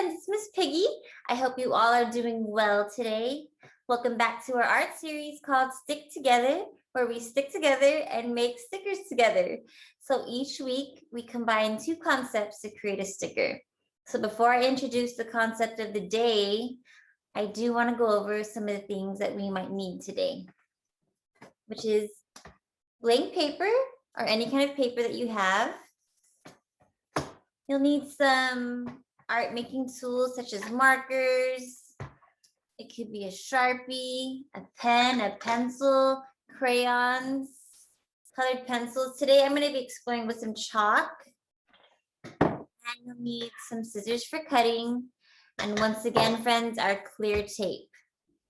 friends, it's Miss Piggy. I hope you all are doing well today. Welcome back to our art series called Stick Together, where we stick together and make stickers together. So each week we combine two concepts to create a sticker. So before I introduce the concept of the day, I do want to go over some of the things that we might need today, which is blank paper or any kind of paper that you have. You'll need some art making tools such as markers. It could be a Sharpie, a pen, a pencil, crayons, colored pencils. Today I'm going to be exploring with some chalk. And you'll need some scissors for cutting. And once again, friends, our clear tape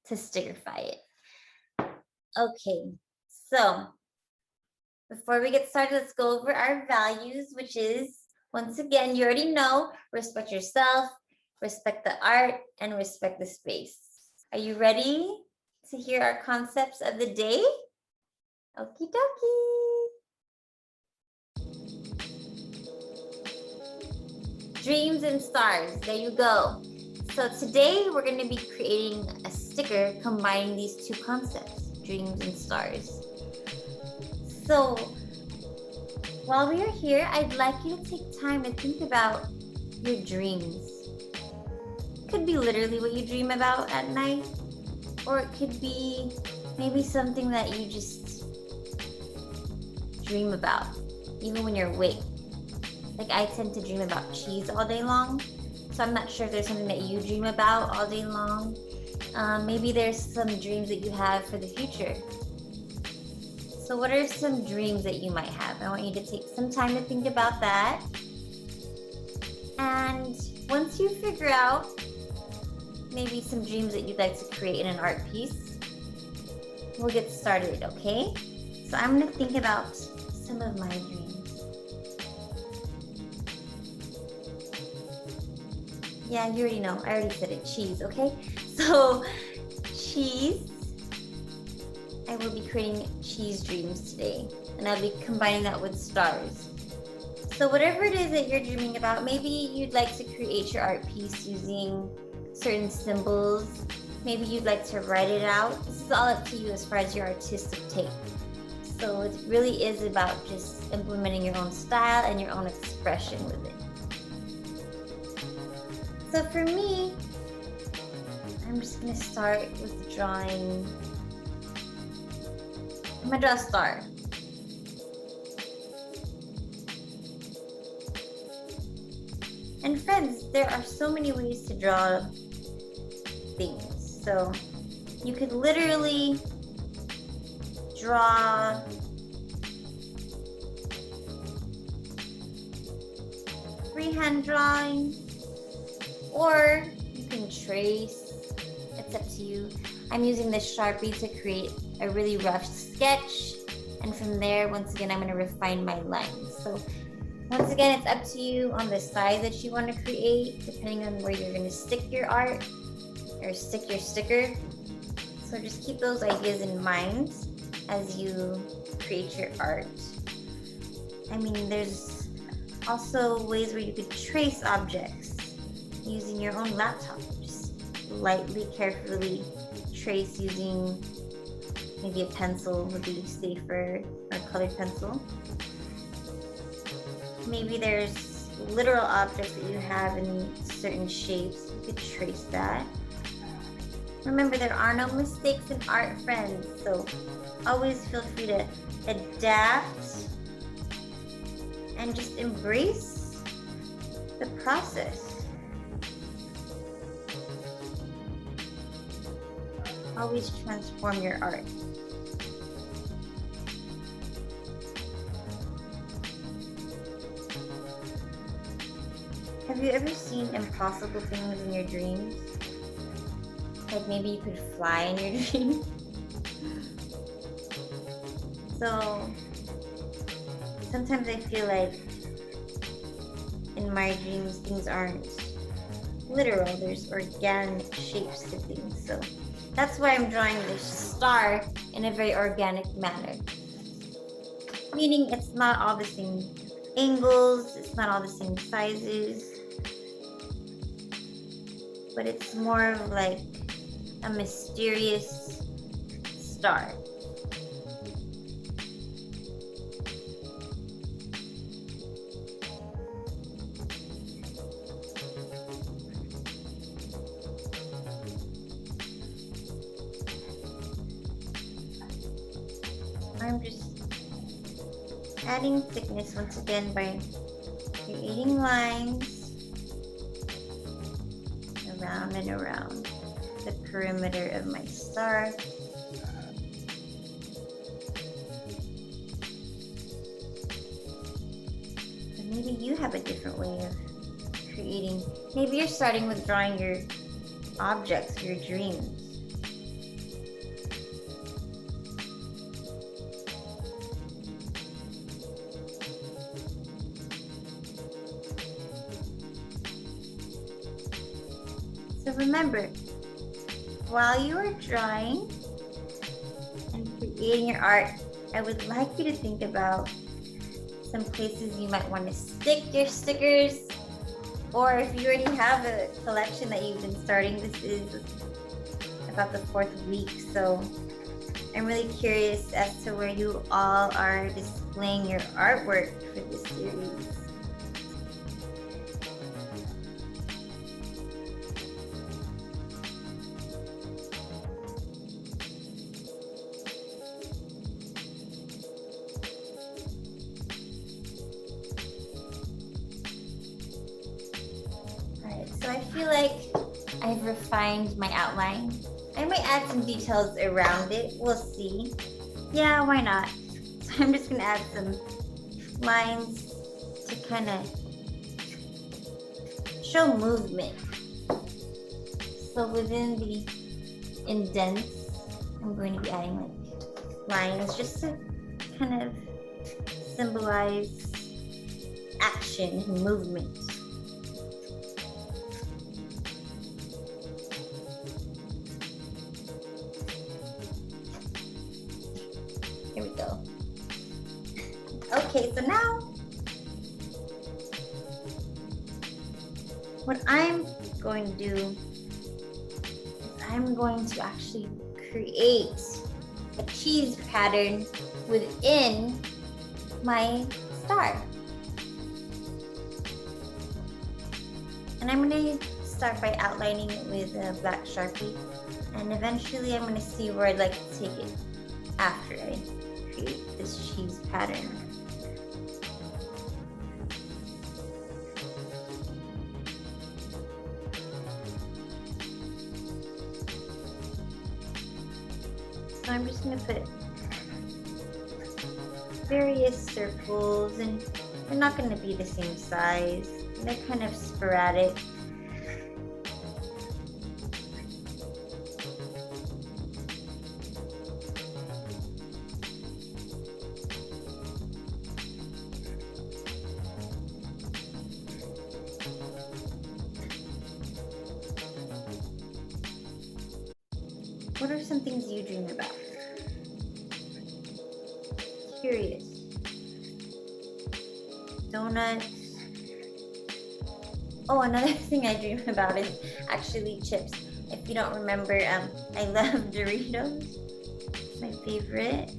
to stickerify it. Okay, so before we get started, let's go over our values, which is, once again, you already know, respect yourself, respect the art, and respect the space. Are you ready to hear our concepts of the day? Okie dokie. Dreams and stars, there you go. So today we're going to be creating a sticker combining these two concepts, dreams and stars. So while we are here, I'd like you to take time to think about your dreams. It could be literally what you dream about at night, or it could be maybe something that you just dream about, even when you're awake. Like I tend to dream about cheese all day long, so I'm not sure if there's something that you dream about all day long. Maybe there's some dreams that you have for the future. So what are some dreams that you might have? I want you to take some time to think about that. And once you figure out maybe some dreams that you'd like to create in an art piece, we'll get started, okay? So I'm gonna think about some of my dreams. Yeah, you already know, I already said it, cheese, okay? So cheese. I will be creating cheese dreams today, and I'll be combining that with stars. So whatever it is that you're dreaming about, maybe you'd like to create your art piece using certain symbols. Maybe you'd like to write it out. This is all up to you as far as your artistic take. So it really is about just implementing your own style and your own expression with it. So for me, I'm just gonna start with drawing. I'm gonna draw a star. And friends, there are so many ways to draw things. So you could literally draw freehand drawing, or you can trace. It's up to you. I'm using this Sharpie to create a really rough sketch, and from there, once again, I'm going to refine my lines. So once again, it's up to you on the size that you want to create, depending on where you're going to stick your art or stick your sticker. So just keep those ideas in mind as you create your art. I mean, there's also ways where you could trace objects using your own laptop. Just lightly, carefully trace using maybe a pencil would be safer, or a colored pencil. Maybe there's literal objects that you have in certain shapes. You could trace that. Remember, there are no mistakes in art, friends. So always feel free to adapt and just embrace the process. Always transform your art. Have you ever seen impossible things in your dreams? Like maybe you could fly in your dream? So sometimes I feel like in my dreams things aren't literal, there's organic shapes to things. So that's why I'm drawing this star in a very organic manner. Meaning it's not all the same angles, it's not all the same sizes. but it's more of like a mysterious star. I'm just adding thickness once again by creating lines around and around the perimeter of my star. And maybe you have a different way of creating. Maybe you're starting with drawing your objects, your dreams. So remember, while you are drawing and creating your art, I would like you to think about some places you might want to stick your stickers, or if you already have a collection that you've been starting. This is about the 4th week, so I'm really curious as to where you all are displaying your artwork for this series. So I feel like I've refined my outline. I might add some details around it. We'll see. Yeah, why not? So I'm just gonna add some lines to kind of show movement. So within the indents, I'm going to be adding like lines just to kind of symbolize action and movement. Here we go. Okay, so now what I'm going to do is I'm going to actually create a cheese pattern within my star. And I'm going to start by outlining it with a black Sharpie, and eventually I'm going to see where I'd like to take it after I create this cheese pattern. So I'm just going to put various circles, and they're not going to be the same size. They're kind of sporadic. What are some things you dream about? Curious. Donuts. Oh, another thing I dream about is actually chips. If you don't remember, I love Doritos. My favorite.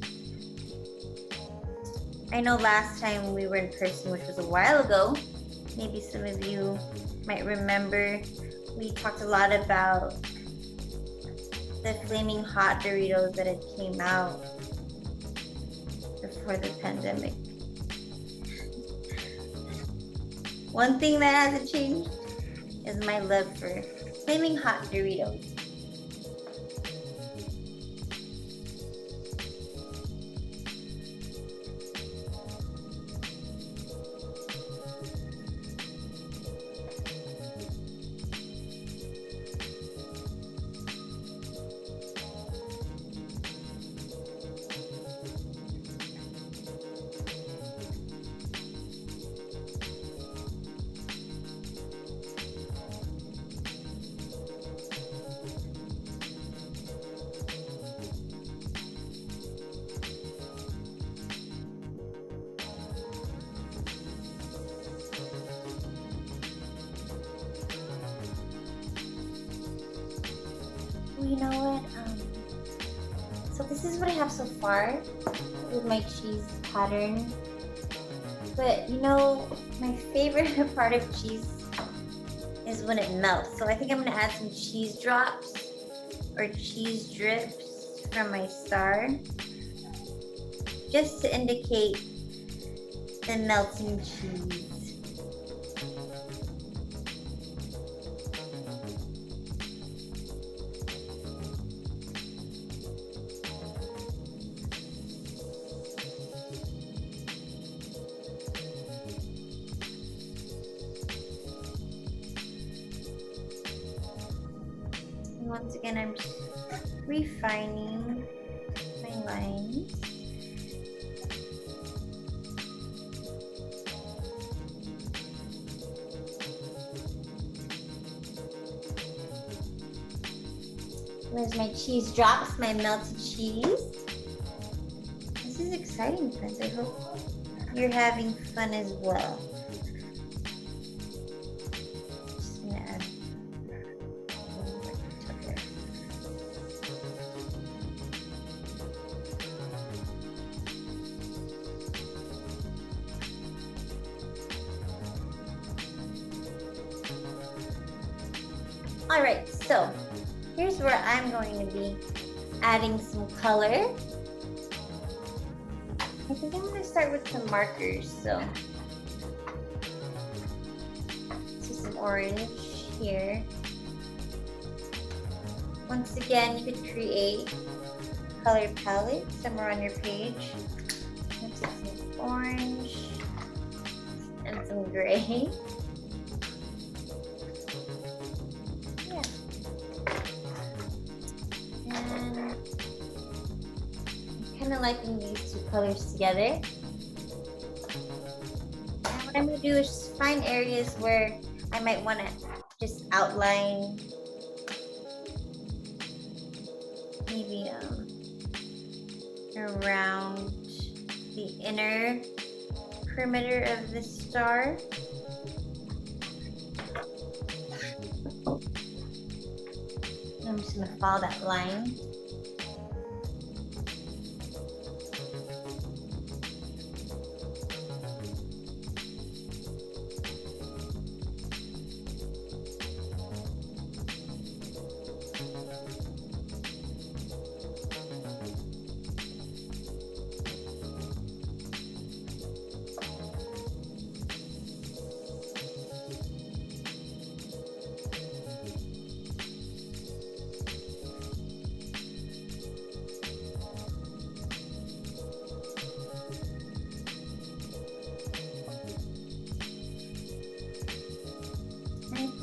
I know last time we were in person, which was a while ago, maybe some of you might remember, we talked a lot about the flaming hot Doritos that had came out before the pandemic. One thing that hasn't changed is my love for flaming hot Doritos. you know what? So this is what I have so far with my cheese pattern. But you know, my favorite part of cheese is when it melts. So I think I'm gonna add some cheese drops or cheese drips from my star, just to indicate the melting cheese. Once again, I'm just refining my lines. There's my cheese drops, my melted cheese. This is exciting, friends. I hope you're having fun as well. Just gonna add all right, so here's where I'm going to be adding some color. I think I'm going to start with some markers. So some orange here. Once again, you could create a color palette somewhere on your page. Let's take some orange and some gray. Liking these two colors together. And what I'm going to do is just find areas where I might want to just outline maybe around the inner perimeter of the star. I'm just going to follow that line.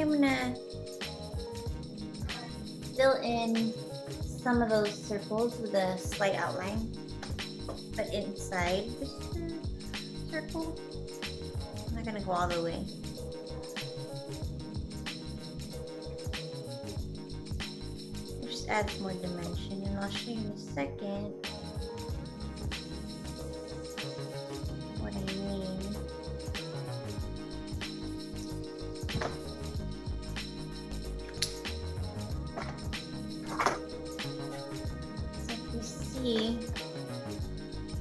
I'm gonna fill in some of those circles with a slight outline, but inside the circle. I'm not gonna go all the way. It just adds more dimension, and I'll show you in a second what I mean.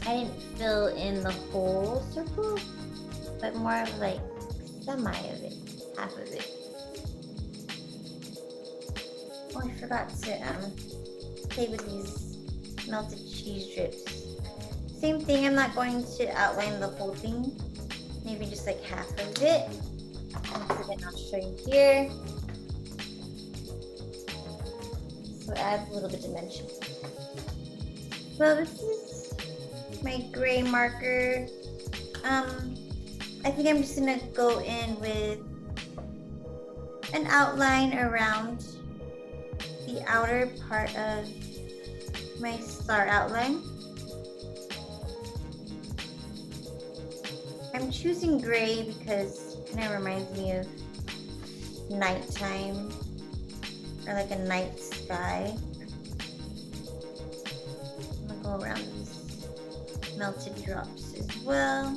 I didn't fill in the whole circle, but more of like semi of it, half of it. Oh, I forgot to play with these melted cheese drips. Same thing, I'm not going to outline the whole thing, maybe just like half of it. And then I'll show you here. So it adds a little bit of dimension. So this is my gray marker. I think I'm just gonna go in with an outline around the outer part of my star outline. I'm choosing gray because it kind of reminds me of nighttime or like a night sky. I'm gonna go around these melted drops as well.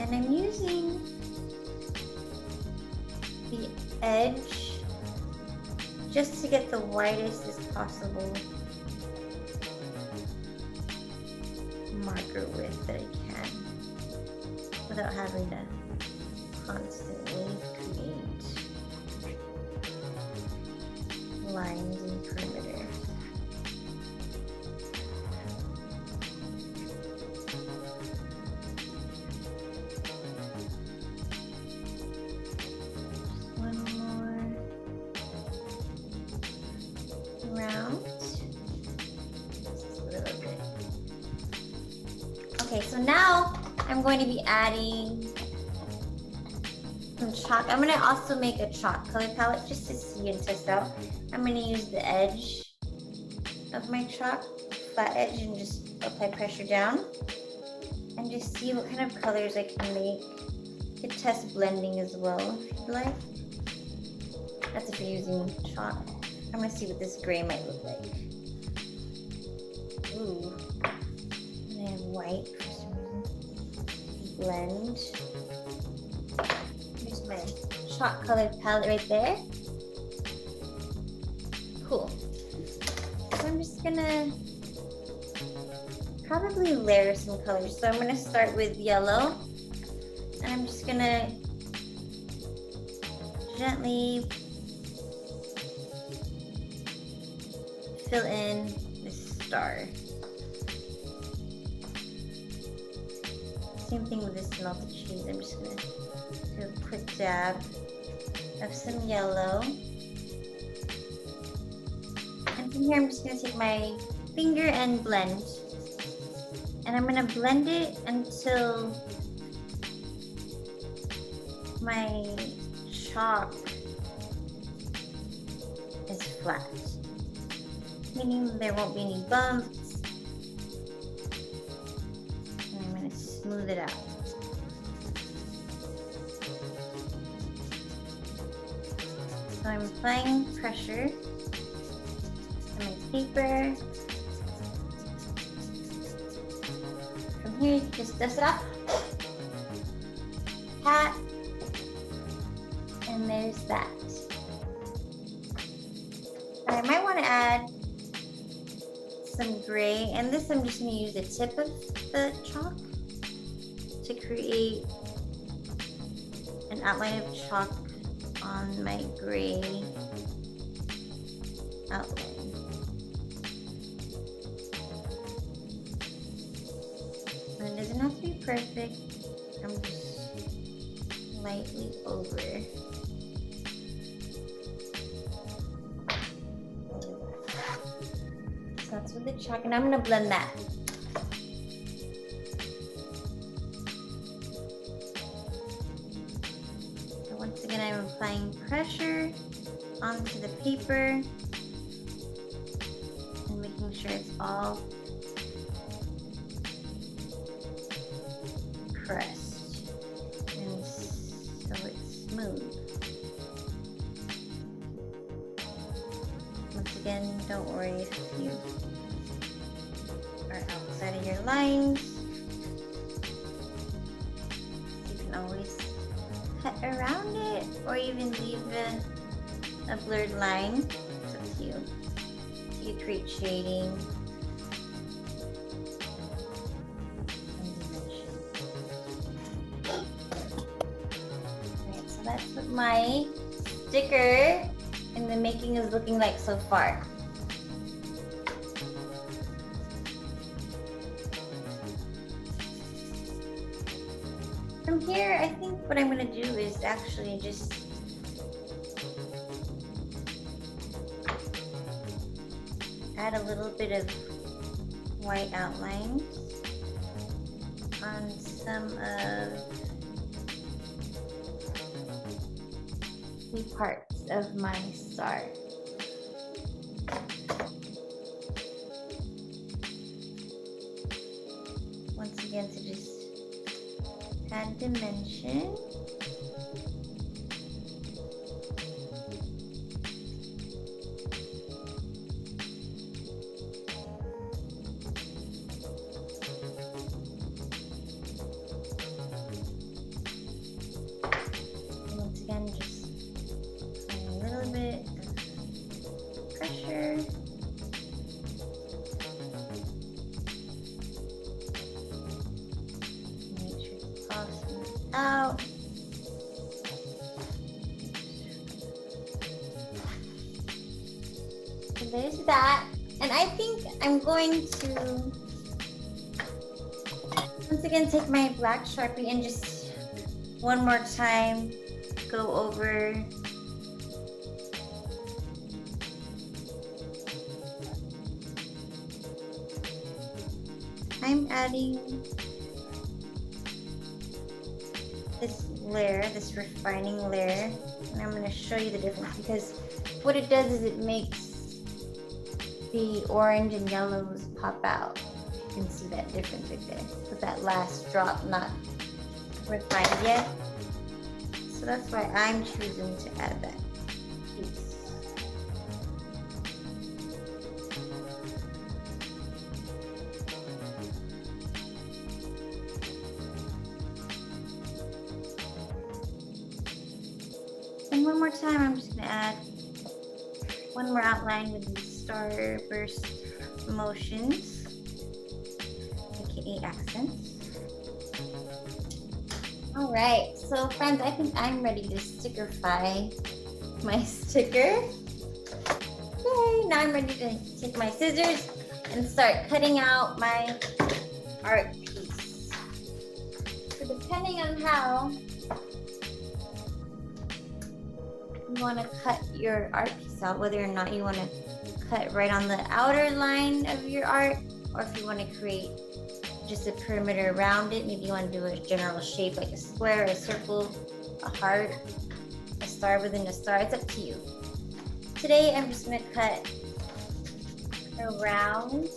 And I'm using the edge just to get the widest as possible marker width that I can without having to constantly create lines and perimeters. Okay, so now I'm going to be adding some chalk. I'm going to also make a chalk color palette just to see and test out. I'm going to use the edge of my chalk, flat edge, and just apply pressure down and just see what kind of colors I can make. You could test blending as well if you'd like. That's if you're using chalk. I'm going to see what this gray might look like. Ooh. And I have white for some reason. Blend. Here's my chalk colored palette right there. Cool. So I'm just gonna probably layer some colors. So I'm gonna start with yellow, and I'm just gonna gently fill in this star. Same thing with this melted cheese. I'm just gonna do a quick dab of some yellow. And from here, I'm just gonna take my finger and blend. And I'm gonna blend it until my chalk is flat, meaning there won't be any bumps. And I'm gonna smooth it out. So I'm applying pressure on my paper. From here, you just dust it off. Pat. And there's that. I might want to add some gray, and this I'm just going to use the tip of the chalk to create an outline of chalk on my gray outline. And it doesn't have to be perfect. I'm just lightly over. So that's with the chalk, and I'm gonna blend that. So once again, I'm applying pressure onto the paper and making sure it's all pressed and so it's smooth. Once again, don't worry if you are outside of your lines. You can always cut around it or even leave a blurred line. It's up to you. So you create shading. Alright, so that's what my sticker in the making is looking like so far. From here, I think what I'm going to do is actually just add a little bit of white outlines on some of the parts of my star. Once again, to just add dimension. out. So there's that. And I think I'm going to once again take my black Sharpie and just one more time go over I'm adding this layer, this refining layer, and I'm going to show you the difference because what it does is it makes the orange and yellows pop out. You can see that difference right there with that last drop not refined yet. So that's why I'm choosing to add that piece. And one more time, I'm just gonna add one more outline with these starburst motions, aka accents. All right, so friends, I think I'm ready to stickerify my sticker. Yay, now I'm ready to take my scissors and start cutting out my art piece. So depending on how you want to cut your art piece out, whether or not you want to cut right on the outer line of your art, or if you want to create just a perimeter around it. Maybe you want to do a general shape like a square, a circle, a heart, a star within a star. It's up to you. Today I'm just going to cut around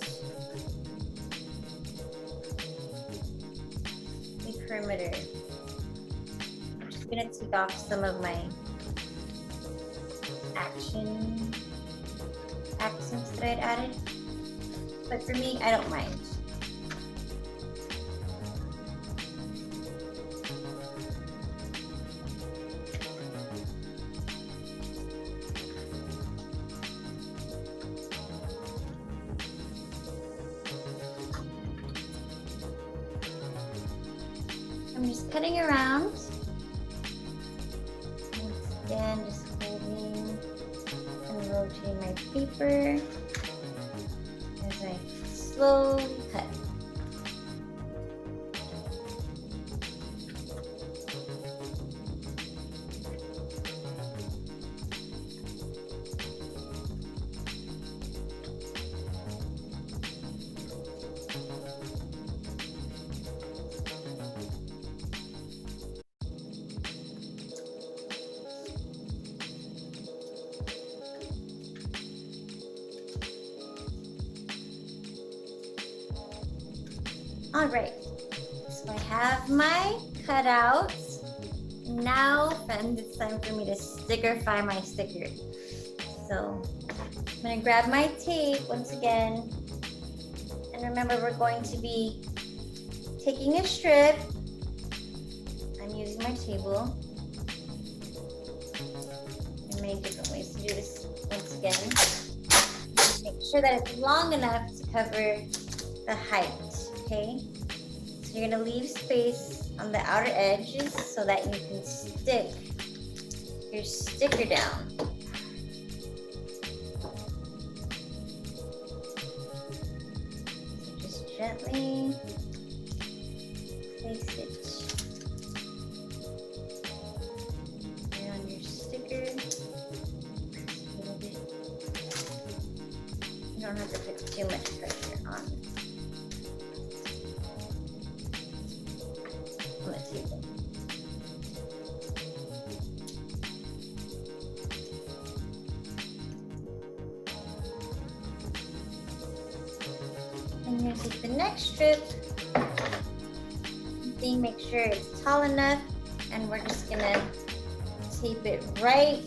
the perimeter. I'm just going to take off some of my accents that I'd added, but for me, I don't mind. I'm just cutting around. Once again, just holding and rotating my paper as I slowly cut. All right, so I have my cutouts. Now, friends, it's time for me to stickerify my sticker. So I'm gonna grab my tape once again. And remember, we're going to be taking a strip. I'm using my table. There are many different ways to do this once again. Make sure that it's long enough to cover the height. Okay, so you're gonna leave space on the outer edges so that you can stick your sticker down. So just gently place it on your sticker. A little bit. You don't have to put too much pressure on the table. And you're gonna take the next strip. Make sure it's tall enough, and we're just gonna tape it right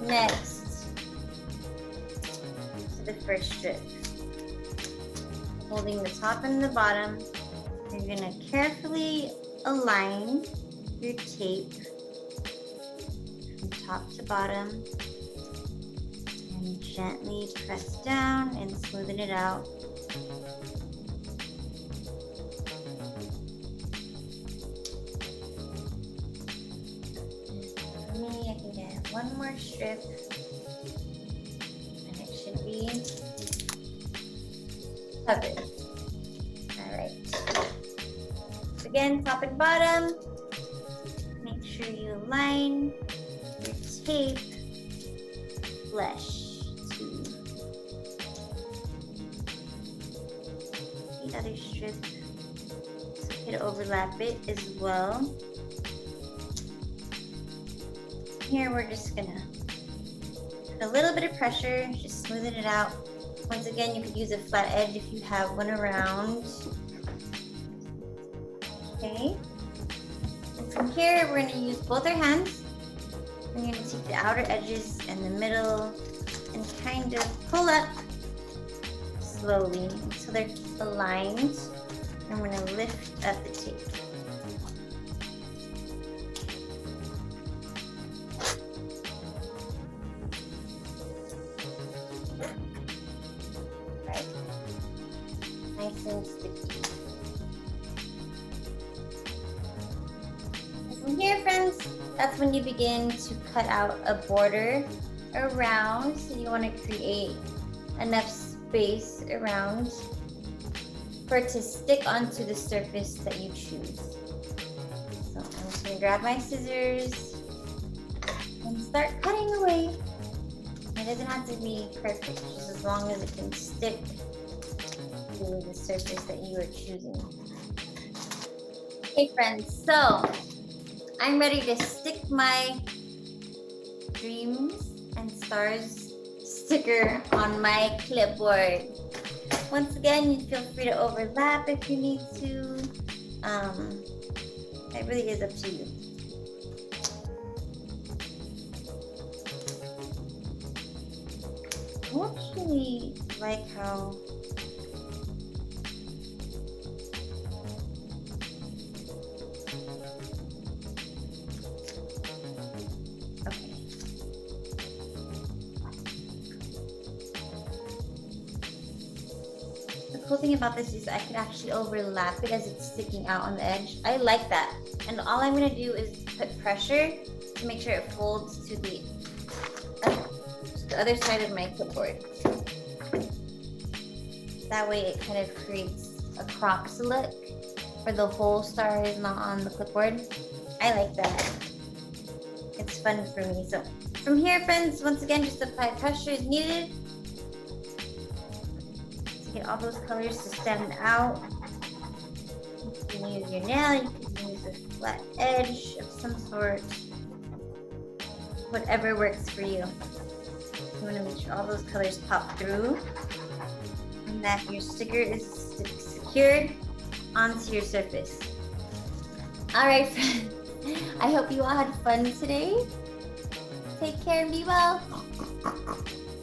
next to the first strip. Holding the top and the bottom, you're gonna carefully align your tape from top to bottom and gently press down and smoothen it out. one more strip. And it should be covered. All right. Again, top and bottom. Make sure you align your tape flesh to the other strip, so you can overlap it as well. Here we're just gonna put a little bit of pressure, just smoothing it out. Once again, you could use a flat edge if you have one around. Okay. And from here, we're gonna use both our hands. We're gonna take the outer edges and the middle and kind of pull up slowly until they're aligned. And we're gonna lift up the tape. Right. Nice and sticky. And from here, friends, that's when you begin to cut out a border around. So you want to create enough space around for it to stick onto the surface that you choose. So I'm just going to grab my scissors and start cutting away. It doesn't have to be perfect, just as long as it can stick to the surface that you are choosing. Okay, friends, so I'm ready to stick my Dreams and Stars sticker on my clipboard. Once again, you feel free to overlap if you need to. It really is up to you. I actually like how cool thing about this is I can actually overlap it as it's sticking out on the edge. I like that. And all I'm going to do is put pressure to make sure it folds to the other side of my clipboard. That way it kind of creates a cropped look where the whole star is not on the clipboard. I like that. It's fun for me. So from here, friends, once again, just apply pressure as needed. Get all those colors to stand out. You can use your nail, you can use a flat edge of some sort. Whatever works for you. You want to make sure all those colors pop through and that your sticker is secured onto your surface. All right, friends. I hope you all had fun today. Take care and be well.